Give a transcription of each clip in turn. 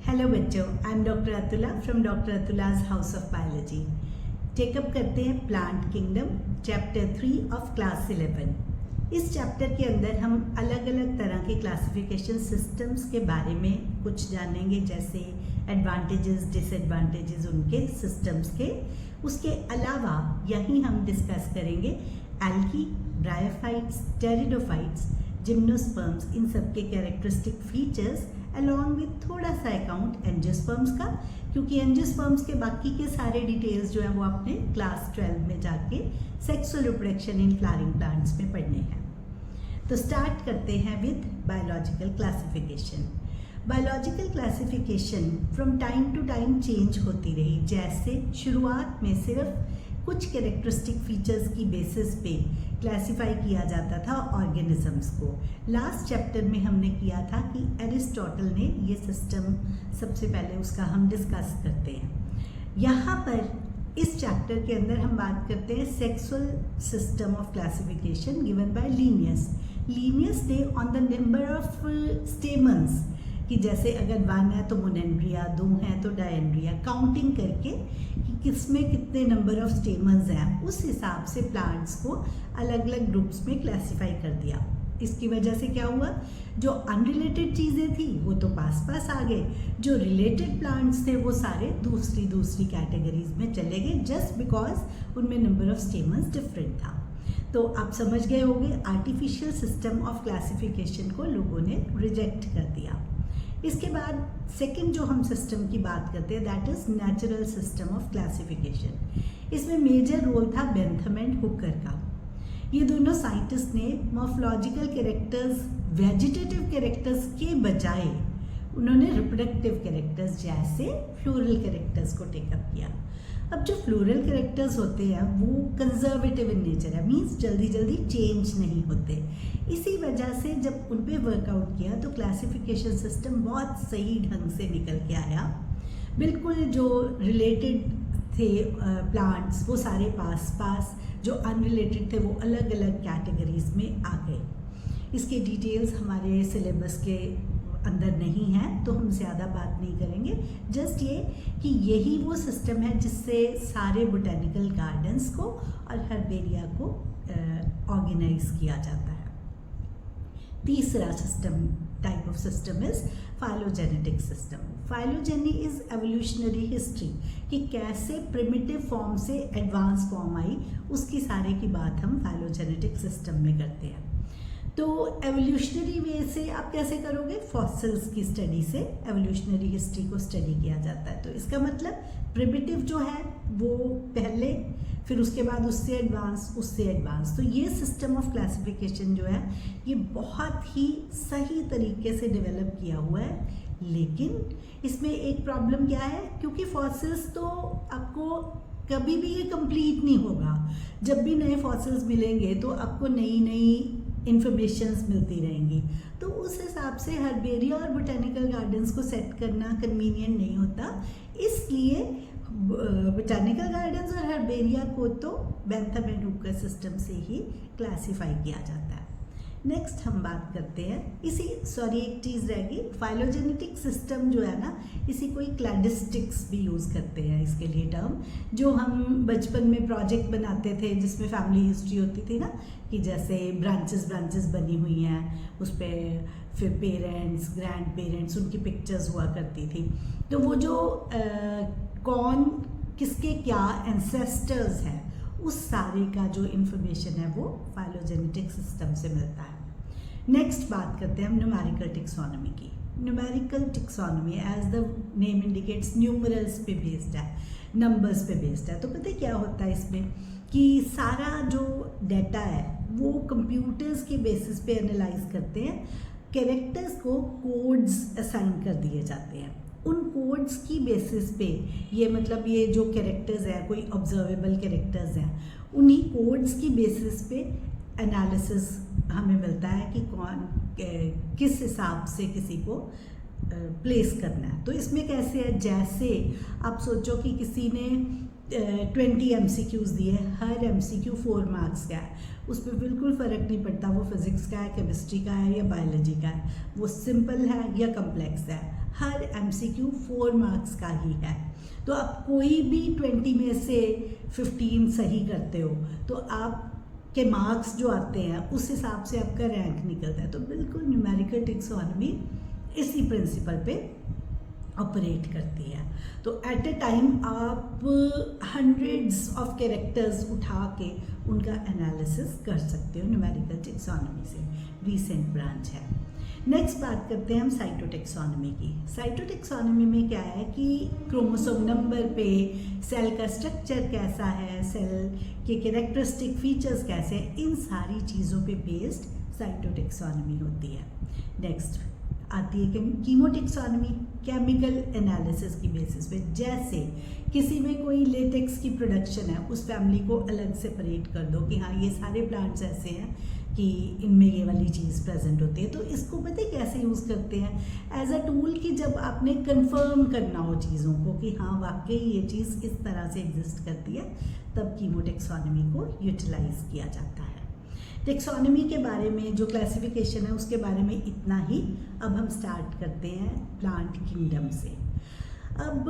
Hello बच्चों, I am doctor Atula from doctor Atula's house of biology. Take up करते हैं plant kingdom chapter 3 of class 11। इस chapter के अंदर हम अलग अलग तरह के क्लासिफिकेशन सिस्टम्स के बारे में कुछ जानेंगे, जैसे एडवांटेजेस डिसएडवांटेजेस उनके सिस्टम्स के। उसके अलावा यहीं हम डिस्कस करेंगे एल्गी, ब्रायोफाइट्स, टेरिडोफाइट्स, जिम्नोस्पर्म्स, इन सब के कैरेक्टरिस्टिक फीचर्स अलॉन्ग विथ थोड़ा सा अकाउंट एंजियोस्पर्म्स का, क्योंकि एंजियोस्पर्म्स के बाकी के सारे डिटेल्स जो है वो आपने क्लास 12 में जाके sexual reproduction in flowering plants में पढ़ने हैं। तो स्टार्ट करते हैं with biological classification. Biological classification from time to time change होती रही। जैसे शुरुआत में सिर्फ कुछ कैरेक्टरिस्टिक फीचर्स की बेसिस पे क्लासिफाई किया जाता था ऑर्गेनिजम्स को। लास्ट चैप्टर में हमने किया था कि एरिस्टोटल ने ये सिस्टम सबसे पहले उसका हम डिस्कस करते हैं। यहाँ पर इस चैप्टर के अंदर हम बात करते हैं sexual system of classification given by Linnaeus. Linnaeus ने on the number of stamens, कि जैसे अगर 1 है तो मोनेंड्रिया, 2 है तो डायेंड्रिया, काउंटिंग करके कि किसमें कितने नंबर ऑफ स्टेमन्स हैं, उस हिसाब से प्लांट्स को अलग अलग ग्रुप्स में क्लासिफाई कर दिया। इसकी वजह से क्या हुआ, जो अनरिलेटेड चीज़ें थी वो तो पास पास आ गए, जो रिलेटेड प्लांट्स थे वो सारे दूसरी कैटेगरीज में चले गए, जस्ट बिकॉज उनमें नंबर ऑफ स्टेमन्स डिफरेंट था। तो आप समझ गए होंगे आर्टिफिशियल सिस्टम ऑफ क्लासिफिकेशन को लोगों ने रिजेक्ट कर दिया। इसके बाद सेकंड जो हम सिस्टम की बात करते हैं that is natural system of classification. इसमें मेजर रोल था बेंथम एंड हुकर का। ये दोनों साइंटिस्ट ने मॉर्फोलॉजिकल कैरेक्टर्स, वेजिटेटिव कैरेक्टर्स के बजाय उन्होंने रिप्रोडक्टिव कैरेक्टर्स जैसे फ्लोरल कैरेक्टर्स को टेकअप किया। अब जो फ्लोरल कैरेक्टर्स होते हैं वो कंजर्वेटिव इन नेचर है, मीन्स जल्दी जल्दी चेंज नहीं होते। इसी वजह से जब उन पे वर्कआउट किया तो क्लासिफिकेशन सिस्टम बहुत सही ढंग से निकल के आया। बिल्कुल जो रिलेटेड थे प्लांट्स वो सारे पास पास, जो अनरिलेटेड थे वो अलग अलग कैटेगरीज में आ गए। इसके डिटेल्स हमारे सिलेबस के अंदर नहीं है तो हम ज़्यादा बात नहीं करेंगे। जस्ट ये कि यही वो सिस्टम है जिससे सारे बोटेनिकल गार्डन्स को और हर्बेरिया को ऑर्गेनाइज किया जाता है। तीसरा system type of system is phylogenetic system. Phylogeny is evolutionary history, कि कैसे प्रिमिटिव फॉर्म से एडवांस फॉर्म आई, उसकी सारे की बात हम फाइलोजेनेटिक सिस्टम में करते हैं। तो एवोल्यूशनरी वे से आप कैसे करोगे, फॉसिल्स की स्टडी से एवोल्यूशनरी हिस्ट्री को स्टडी किया जाता है। तो इसका मतलब प्रिमिटिव जो है वो पहले, फिर उसके बाद उससे एडवांस। तो ये सिस्टम ऑफ क्लासिफिकेशन जो है ये बहुत ही सही तरीके से डेवलप किया हुआ है। लेकिन इसमें एक प्रॉब्लम क्या है, क्योंकि फॉसिल्स तो आपको कभी भी ये कंप्लीट नहीं होगा। जब भी नए फॉसिल्स मिलेंगे तो आपको नई इंफॉर्मेशंस मिलती रहेंगी। तो उस हिसाब से हर्बेरिया और बोटेनिकल गार्डन्स को सेट करना कन्वीनियंट नहीं होता, इसलिए बोटेनिकल गार्डन्स और हर्बेरिया को तो बेंथम एंड हुकर सिस्टम से ही क्लासिफाई किया जाता है। नेक्स्ट हम बात करते हैं एक चीज़ रहेगी, फाइलोजेनेटिक सिस्टम जो है ना, इसी कोई क्लैडिस्टिक्स भी यूज़ करते हैं इसके लिए टर्म, जो हम बचपन में प्रोजेक्ट बनाते थे जिसमें फैमिली हिस्ट्री होती थी ना, कि जैसे ब्रांचेस बनी हुई हैं, उस पर फिर पेरेंट्स, ग्रैंड पेरेंट्स, उनकी पिक्चर्स हुआ करती थी। तो वो जो कौन किसके क्या एंसेस्टर्स हैं, उस सारे का जो इन्फॉर्मेशन है वो फाइलोजेनेटिक सिस्टम से मिलता है। नेक्स्ट बात करते हैं हम न्यूमेरिकल टेक्सोनॉमी की। Numerical taxonomy as the name indicates numerals पे बेस्ड है, नंबर्स पे बेस्ड है। तो पता है क्या होता है इसमें, कि सारा जो डाटा है वो कंप्यूटर्स के बेसिस पे एनालाइज करते हैं। कैरेक्टर्स को कोड्स असाइन कर दिए जाते हैं। उन कोड्स की बेसिस पे ये मतलब ये जो कैरेक्टर्स हैं कोई ऑब्जर्वेबल कैरेक्टर्स हैं, उन्हीं कोड्स की बेसिस पे एनालिसिस हमें मिलता है कि कौन किस हिसाब से किसी को प्लेस करना है। तो इसमें कैसे है, जैसे आप सोचो कि किसी ने 20 MCQs दिए, हर MCQ 4 मार्क्स का है, उस पर बिल्कुल फ़र्क नहीं पड़ता वो फिज़िक्स का है, केमिस्ट्री का है या बायोलॉजी का है, वो सिंपल है या कम्प्लेक्स है, हर MCQ 4 मार्क्स का ही है। तो आप कोई भी 20 में से 15 सही करते हो तो आपके मार्क्स जो आते हैं उस हिसाब से आपका रैंक निकलता है। तो बिल्कुल न्यूमेरिकल टैक्सोनॉमी इसी प्रिंसिपल पे ऑपरेट करती है। तो एट ए टाइम आप हंड्रेड्स ऑफ कैरेक्टर्स उठा के उनका एनालिसिस कर सकते हो न्यूमेरिकल टैक्सोनॉमी से, रीसेंट ब्रांच है। नेक्स्ट बात करते हैं हम साइटोटैक्सोनॉमी की। साइटोटैक्सोनॉमी में क्या है कि क्रोमोसोम नंबर पे सेल का स्ट्रक्चर कैसा है, सेल के कैरेक्टरिस्टिक फीचर्स कैसे हैं, इन सारी चीज़ों पे बेस्ड साइटोटैक्सोनॉमी होती है। नेक्स्ट आती है कीमोटैक्सोनॉमी, केमिकल एनालिसिस की बेसिस पे। जैसे किसी में कोई लेटेक्स की प्रोडक्शन है, उस फैमिली को अलग सेपरेट कर दो कि हाँ ये सारे प्लांट्स ऐसे हैं कि इनमें ये वाली चीज़ प्रेजेंट होती है। तो इसको पता है कैसे यूज़ करते हैं, एज अ टूल कि जब आपने कंफर्म करना हो चीज़ों को कि हाँ वाकई ये चीज़ इस तरह से एग्जिस्ट करती है, तब कीमोटैक्सोनॉमी को यूटिलाइज किया जाता है। टैक्सोनॉमी के बारे में जो क्लासिफिकेशन है उसके बारे में इतना ही। अब हम स्टार्ट करते हैं प्लांट किंगडम से। अब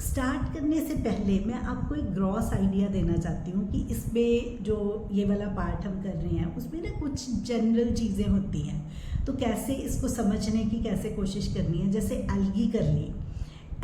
स्टार्ट करने से पहले मैं आपको एक ग्रॉस आइडिया देना चाहती हूँ कि इसमें जो ये वाला पार्ट हम कर रहे हैं उसमें ना कुछ जनरल चीज़ें होती हैं, तो कैसे इसको समझने की कैसे कोशिश करनी है। जैसे एल्गी कर ली,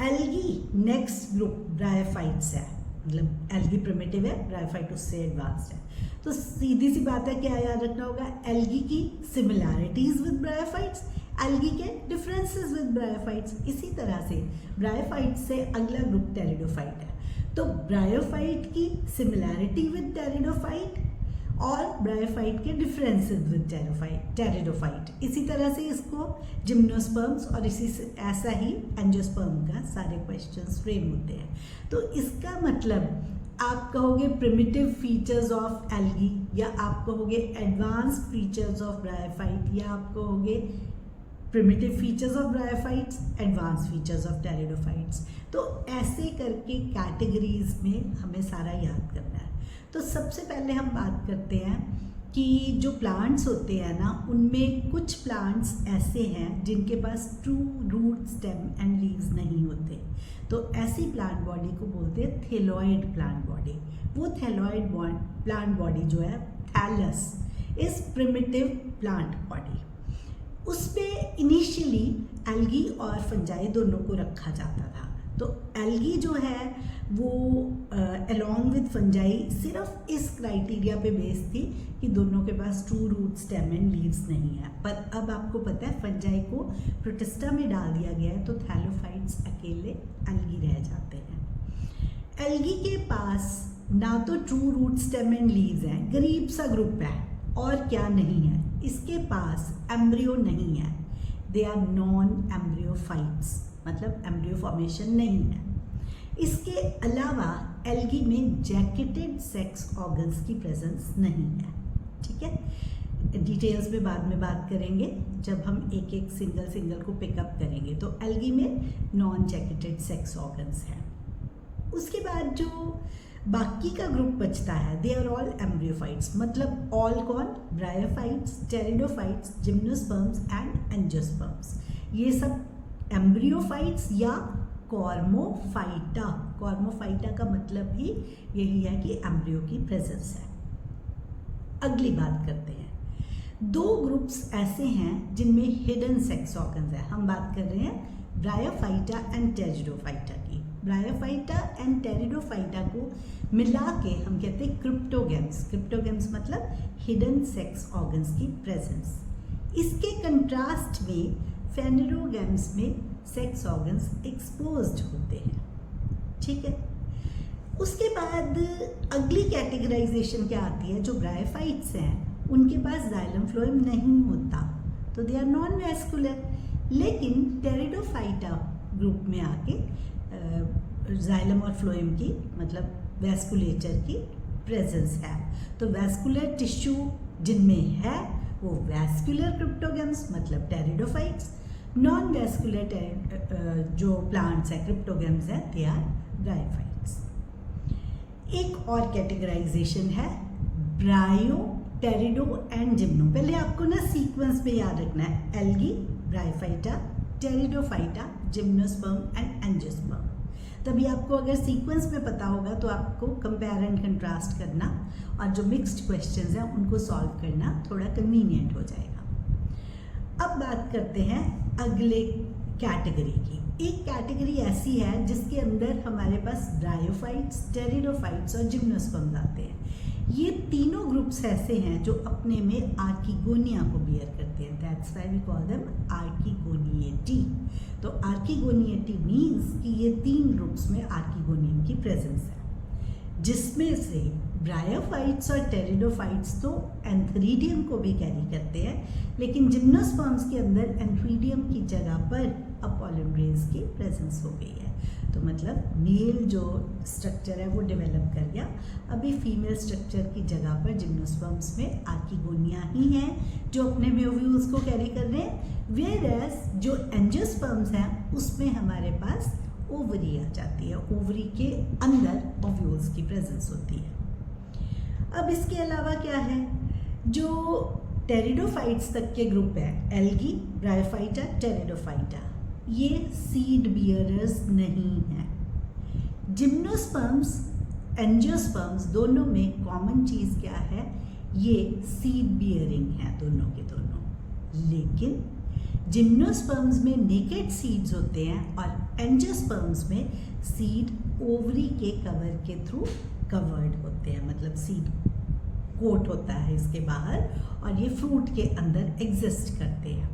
एल्गी नेक्स्ट ग्रुप ब्रायोफाइट्स है, मतलब एल्गी प्रिमिटिव है, ब्रायोफाइट उससे एडवांस्ड है। तो सीधी सी बात है, क्या याद रखना होगा, एल्गी की सिमिलैरिटीज विद ब्रायोफाइट्स, एल्गी के डिफरेंसेस विद ब्रायोफाइट्स। इसी तरह से ब्रायोफाइट से अगला ग्रुप टेरिडोफाइट है, तो ब्रायोफाइट की सिमिलैरिटी विद टेरिडोफाइट और ब्रायोफाइट के डिफरेंसेस विद टेरिडोफाइट। इसी तरह से इसको जिम्नोस्पर्म्स और इसी से ऐसा ही एंजियोस्पर्म का सारे क्वेश्चंस फ्रेम होते हैं। तो इसका मतलब आप कहोगे प्रिमिटिव फीचर्स ऑफ एल्गी, या आप कहोगे एडवांस्ड फीचर्स ऑफ ब्रायोफाइट, या आप कहोगे primitive features of bryophytes, advance features of pteridophytes. तो ऐसे करके कैटेगरीज में हमें सारा याद करना है। तो सबसे पहले हम बात करते हैं कि जो प्लांट्स होते हैं ना, उनमें कुछ प्लांट्स ऐसे हैं जिनके पास true root, stem and leaves नहीं होते। तो ऐसी प्लांट बॉडी को बोलते हैं थैलोइड प्लांट बॉडी। वो थैलोइड प्लांट बॉडी जो है, thallus is primitive plant body. उसमें इनिशियली एल्गी और फंजाई दोनों को रखा जाता था। तो एल्गी जो है वो अलॉन्ग विद फंजाई सिर्फ इस क्राइटेरिया पे बेस थी कि दोनों के पास true root, stem and leaves नहीं है। पर अब आपको पता है फंजाई को प्रोटिस्टा में डाल दिया गया है, तो थैलोफाइट्स अकेले एल्गी रह जाते हैं। एल्गी के पास ना तो true root, stem and leaves हैं, गरीब सा ग्रुप है, और क्या नहीं है, इसके पास एम्ब्रियो नहीं है। दे आर नॉन एम्ब्रियोफाइट्स, मतलब एम्ब्रियो फॉर्मेशन नहीं है। इसके अलावा एल्गी में जैकेटेड सेक्स ऑर्गन्स की प्रेजेंस नहीं है। ठीक है, डिटेल्स में बाद में बात करेंगे जब हम एक एक सिंगल को पिकअप करेंगे। तो एल्गी में नॉन जैकेटेड सेक्स ऑर्गन्स हैं। उसके बाद जो बाकी का ग्रुप बचता है, दे आर ऑल एम्ब्रियोफाइट्स, मतलब ऑल कौन, bryophytes, pteridophytes, gymnosperms and angiosperms. ये सब एम्ब्रियोफाइट्स या कॉर्मोफाइटा। कॉर्मोफाइटा का मतलब ही यही है कि एम्ब्रियो की प्रेजेंस है। अगली बात करते हैं, दो ग्रुप्स ऐसे हैं जिनमें हिडन सेक्स ऑर्गन्स है। हम बात कर रहे हैं ब्रायोफाइटा एंड टेरिडोफाइटा की। ब्रायोफाइटा एंड टेरिडोफाइटा को मिला के हम कहते हैं क्रिप्टोगेम्स। क्रिप्टोगेम्स मतलब हिडन सेक्स ऑर्गन्स की प्रेजेंस। इसके कंट्रास्ट में फेनेरोगेम्स में सेक्स ऑर्गन्स एक्सपोज्ड होते हैं। ठीक है, उसके बाद अगली कैटेगराइजेशन क्या आती है, जो ब्रायोफाइट्स हैं उनके पास जाइलम फ्लोएम नहीं होता, तो दे आर नॉन वैस्कुलर। लेकिन टेरिडोफाइटा ग्रुप में आके जाइलम और फ्लोएम की, मतलब वैस्कुलेचर की प्रेजेंस है। तो वैस्कुलर टिश्यू जिनमें है वो वैस्कुलर क्रिप्टोगेम्स, मतलब टेरिडोफाइट्स। नॉन वैस्कुलर जो प्लांट्स है, क्रिप्टोगेम्स है, दे आर ब्रायोफाइट्स। एक और कैटेगराइजेशन है ब्रायो, टेरिडो एंड जिम्नो। पहले आपको ना सीक्वेंस में याद रखना है, algae, bryophyta, pteridophyta, gymnosperm and angiosperm. तभी आपको अगर सीक्वेंस में पता होगा तो आपको कंपेयर एंड कंट्रास्ट करना और जो मिक्स्ड क्वेश्चंस हैं उनको सॉल्व करना थोड़ा कन्वीनियंट हो जाएगा। अब बात करते हैं अगले कैटेगरी की। एक कैटेगरी ऐसी है जिसके अंदर हमारे पास ब्रायोफाइट्स, टेरिडोफाइट्स और जिम्नोस्पर्म्स आते हैं। ये तीनों ग्रुप्स ऐसे हैं जो अपने में आर्किगोनिया को बियर करते हैं। That's why we call them archegoniatae. तो आर्किगोनिएटी मीन्स कि ये तीन ग्रुप्स में आर्किगोनियम की प्रेजेंस है, जिसमें से ब्रायोफाइट्स और टेरिडोफाइट्स तो एंथरीडियम को भी कैरी करते हैं, लेकिन जिम्नोस्पर्म्स के अंदर एंथरीडियम की जगह पर अपॉलिमरेज की प्रेजेंस हो गई है। तो मतलब मेल जो स्ट्रक्चर है वो डेवलप कर गया, अभी फीमेल स्ट्रक्चर की जगह पर जिम्नोस्पर्म्स में आर्किगोनिया ही है जो अपने में ओव्यूल्स को कैरी कर रहे हैं, वेयर एज जो एंजियोस्पर्म्स हैं उसमें हमारे पास ओवरी आ जाती है, ओवरी के अंदर ओव्यूल्स की प्रेजेंस होती है। अब इसके अलावा क्या है, जो टेरिडोफाइट्स तक के ग्रुप है, एल्गी, ब्रायोफाइटा, टेरिडोफाइटा, ये सीड बियरर्स नहीं हैं। जिम्नोस्पर्म्स, एंजियोस्पर्म्स दोनों में कॉमन चीज़ क्या है, ये सीड बियरिंग है दोनों के दोनों। लेकिन जिम्नोस्पर्म्स में नेकेड सीड्स होते हैं और एंजियोस्पर्म्स में सीड ओवरी के कवर के थ्रू कवर्ड होते हैं, मतलब सीड कोट होता है इसके बाहर और ये फ्रूट के अंदर एग्जिस्ट करते हैं।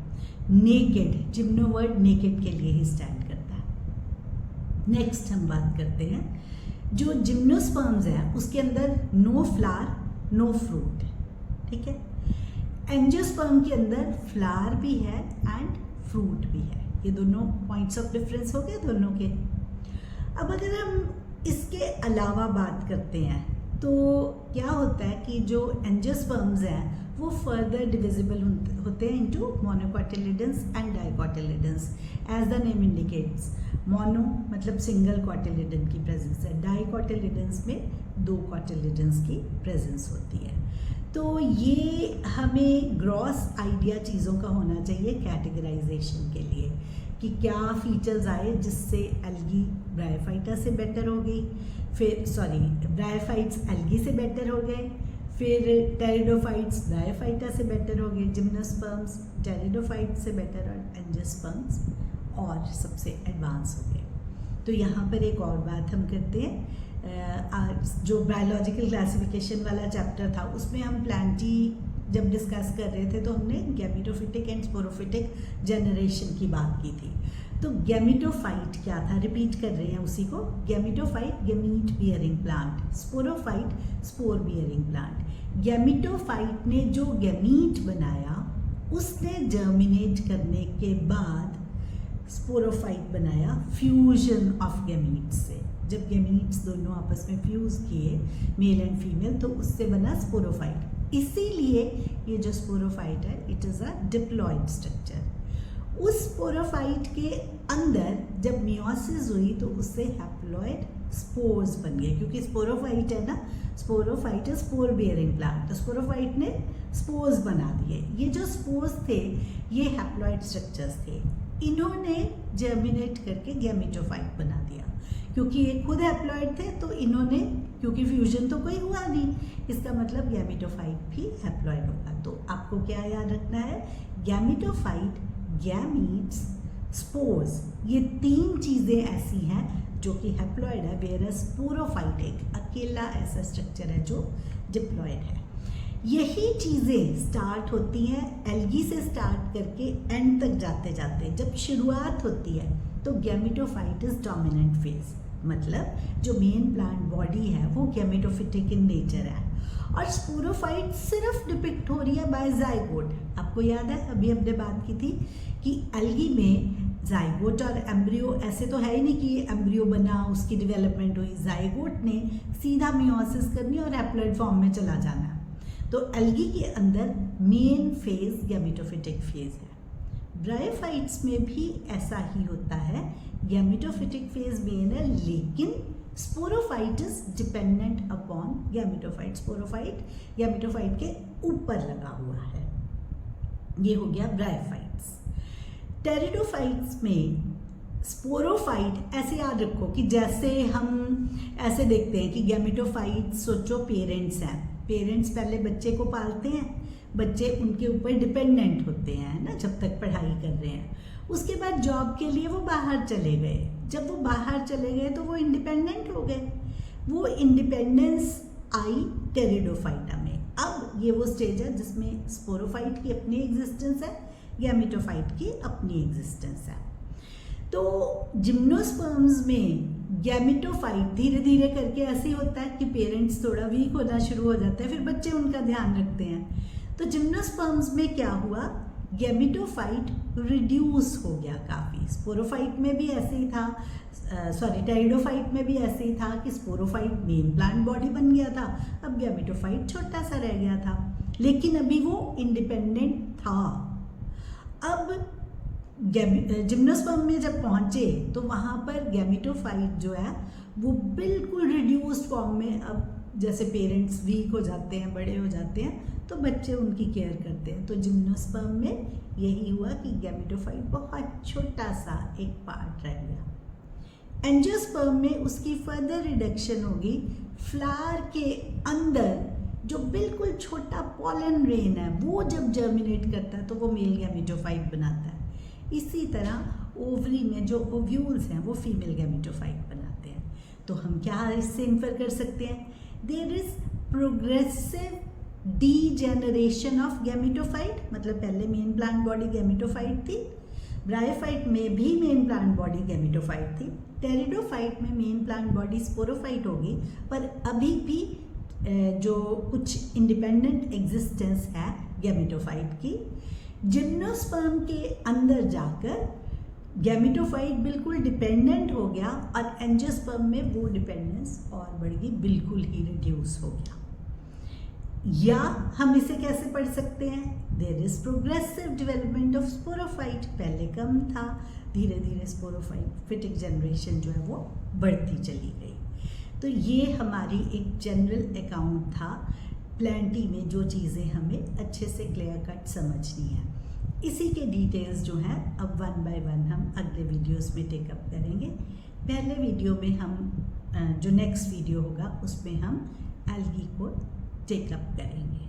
नेकेड, जिम्नो वर्ड नेकेड के लिए ही स्टैंड करता है। नेक्स्ट हम बात करते हैं, जो जिम्नोस्पर्म्स हैं उसके अंदर नो फ्लावर नो फ्रूट, ठीक है। एंजियोस्पर्म के अंदर फ्लावर भी है एंड फ्रूट भी है। ये दोनों पॉइंट्स ऑफ डिफरेंस हो गए दोनों के। अब अगर हम इसके अलावा बात करते हैं तो क्या होता है कि जो एंजियोस्पर्म्स हैं वो फर्दर डिविजिबल होते हैं into monocotyledons and dicotyledons, as the name indicates. Mono मतलब सिंगल कोटिलिडन की प्रेजेंस है, डाइकोटिलिडन्स में दो कोटिलिडन्स की प्रेजेंस होती है। तो ये हमें ग्रॉस आइडिया चीज़ों का होना चाहिए कैटेगराइजेशन के लिए कि क्या फीचर्स आए जिससे एल्गी ब्रायोफाइटा से बेटर हो गई, फिर ब्रायोफाइट्स एल्गी से बेटर हो गए, फिर टेरिडोफाइट्स ब्रायोफाइटा से बेटर हो गए, जिम्नोस्पर्म्स टेरिडोफाइट्स से बेटर और एंजियोस्पर्म्स और सबसे एडवांस हो गए। तो यहाँ पर एक और बात हम करते हैं, जो बायोलॉजिकल क्लासिफिकेशन वाला चैप्टर था उसमें हम प्लांटी जब डिस्कस कर रहे थे तो हमने गैमेटोफिटिक एंड स्पोरोफिटिक जनरेशन की बात की थी। तो गैमेटोफाइट क्या था, रिपीट कर रहे हैं उसी को। Gametophyte gamete bearing plant, sporophyte spore bearing plant. Gametophyte ने जो गैमीट बनाया उसने जर्मिनेट करने के बाद स्पोरोफाइट बनाया फ्यूजन ऑफ गैमीट से। जब गैमीट्स दोनों आपस में फ्यूज किए मेल एंड फीमेल तो उससे बना स्पोरोफाइट। इसीलिए ये जो स्पोरोफाइट है it is a diploid structure. उस स्पोरोफाइट के अंदर जब मियोसिस हुई तो उससे हैप्लॉइड स्पोर्स बन गए, क्योंकि स्पोरोफाइट है ना, स्पोरोफाइट है स्पोर बियरिंग प्लांट, तो स्पोरोफाइट ने स्पोर्स बना दिए। ये जो स्पोर्स थे ये हैप्लॉइड स्ट्रक्चर्स थे, इन्होंने जर्मिनेट करके गैमेटोफाइट बना दिया। क्योंकि ये खुद हैप्लॉइड थे तो इन्होंने, क्योंकि फ्यूजन तो कोई हुआ नहीं, इसका मतलब गैमेटोफाइट भी हैप्लॉइड होगा। तो आपको क्या याद रखना है, गैमेटोफाइट, गैमीट्स, स्पोर्स, ये तीन चीज़ें ऐसी हैं जो कि हैप्लॉइड है, वेयर स्पोरोफाइट एक अकेला ऐसा स्ट्रक्चर है जो डिप्लॉइड है। यही चीज़ें स्टार्ट होती हैं एल्गी से स्टार्ट करके एंड तक जाते जाते। जब शुरुआत होती है तो गैमेटोफाइट इज डोमिनेंट फेज, मतलब जो मेन प्लांट बॉडी है वो गैमेटोफिटिक इन नेचर है और स्पोरोफाइट सिर्फ डिपिक्ट हो रही है बाय जाइगोट। आपको याद है अभी हमने बात की थी कि एल्गी में जाइगोट और एम्ब्रियो ऐसे तो है ही नहीं कि ये एम्ब्रियो बना उसकी डेवलपमेंट हुई, जाइगोट ने सीधा मियोसिस करनी और हैप्लॉइड फॉर्म में चला जाना। तो एल्गी के अंदर मेन फेज गैमेटोफिटिक फेज है। ब्रायोफाइट्स में भी ऐसा ही होता है, गैमेटोफिटिक फेज मेन है, लेकिन sporophyte is dependent upon gametophyte. Sporophyte gametophyte के ऊपर लगा हुआ है। ये हो गया ब्रायोफाइट्स। टेरिडोफाइट्स में स्पोरोफाइट ऐसे याद रखो कि जैसे हम ऐसे देखते हैं कि गैमेटोफाइट, सोचो पेरेंट्स हैं, पेरेंट्स पहले बच्चे को पालते हैं, बच्चे उनके ऊपर डिपेंडेंट होते हैं ना जब तक पढ़ाई कर रहे हैं। उसके बाद जॉब के लिए वो बाहर चले गए, जब वो बाहर चले गए तो वो इंडिपेंडेंट हो गए, वो इंडिपेंडेंस आई टेरिडोफाइटा में। अब ये वो स्टेज है जिसमें स्पोरोफाइट की अपनी एग्जिस्टेंस है, गैमेटोफाइट की अपनी एग्जिस्टेंस है। तो जिम्नोस्पर्म्स में गैमेटोफाइट धीरे धीरे करके ऐसे होता है कि पेरेंट्स थोड़ा वीक होना शुरू हो जाते हैं, फिर बच्चे उनका ध्यान रखते हैं। तो जिम्नोस्पर्म्स में क्या हुआ, गैमेटोफाइट रिड्यूस हो गया काफ़ी। स्पोरोफाइट में भी ऐसे ही था, टेरिडोफाइट में भी ऐसे ही था कि स्पोरोफाइट मेन प्लांट बॉडी बन गया था, अब गैमेटोफाइट छोटा सा रह गया था, लेकिन अभी वो इंडिपेंडेंट था। अब जिम्नोस्पर्म में जब पहुंचे तो वहाँ पर गैमेटोफाइट जो है वो बिल्कुल रिड्यूस्ड फॉर्म में, अब जैसे पेरेंट्स वीक हो जाते हैं, बड़े हो जाते हैं, तो बच्चे उनकी केयर करते हैं। तो जिम्नोस्पर्म में यही हुआ कि गैमेटोफाइट बहुत छोटा सा एक पार्ट रह गया। एंजियोस्पर्म में उसकी फर्दर रिडक्शन होगी, फ्लावर के अंदर जो बिल्कुल छोटा पॉलन रेन है वो जब जर्मिनेट करता है तो वो मेल गैमेटोफाइट बनाता है। इसी तरह ओवरी में जो ओव्यूल्स हैं वो फीमेल गैमेटोफाइट बनाते हैं। तो हम क्या इससे इन्फर कर सकते हैं, there is progressive degeneration of gametophyte, मतलब पहले मेन प्लांट बॉडी गैमेटोफाइट थी, ब्रायोफाइट में भी मेन प्लांट बॉडी गैमेटोफाइट थी, टेरिडोफाइट में मेन प्लांट बॉडी स्पोरोफाइट होगी, पर अभी भी जो कुछ इंडिपेंडेंट एग्जिस्टेंस है गैमेटोफाइट की। जिम्नोस्पर्म के अंदर जाकर गैमेटोफाइट बिल्कुल डिपेंडेंट हो गया और एंजियोस्पर्म में वो डिपेंडेंस और बढ़ गई, बिल्कुल ही रिड्यूस हो गया। या हम इसे कैसे पढ़ सकते हैं, there is progressive development of sporophyte, पहले कम था, धीरे धीरे स्पोरोफाइट फिटिक जनरेशन जो है वो बढ़ती चली गई। तो ये हमारी एक जनरल अकाउंट था प्लांटी में, जो चीज़ें हमें अच्छे से क्लियर कट समझनी है। इसी के डिटेल्स जो हैं अब 1 बाय 1 हम अगले वीडियोस में टेकअप करेंगे। पहले वीडियो में हम जो नेक्स्ट वीडियो होगा उसमें हम एल्गी को टेकअप करेंगे।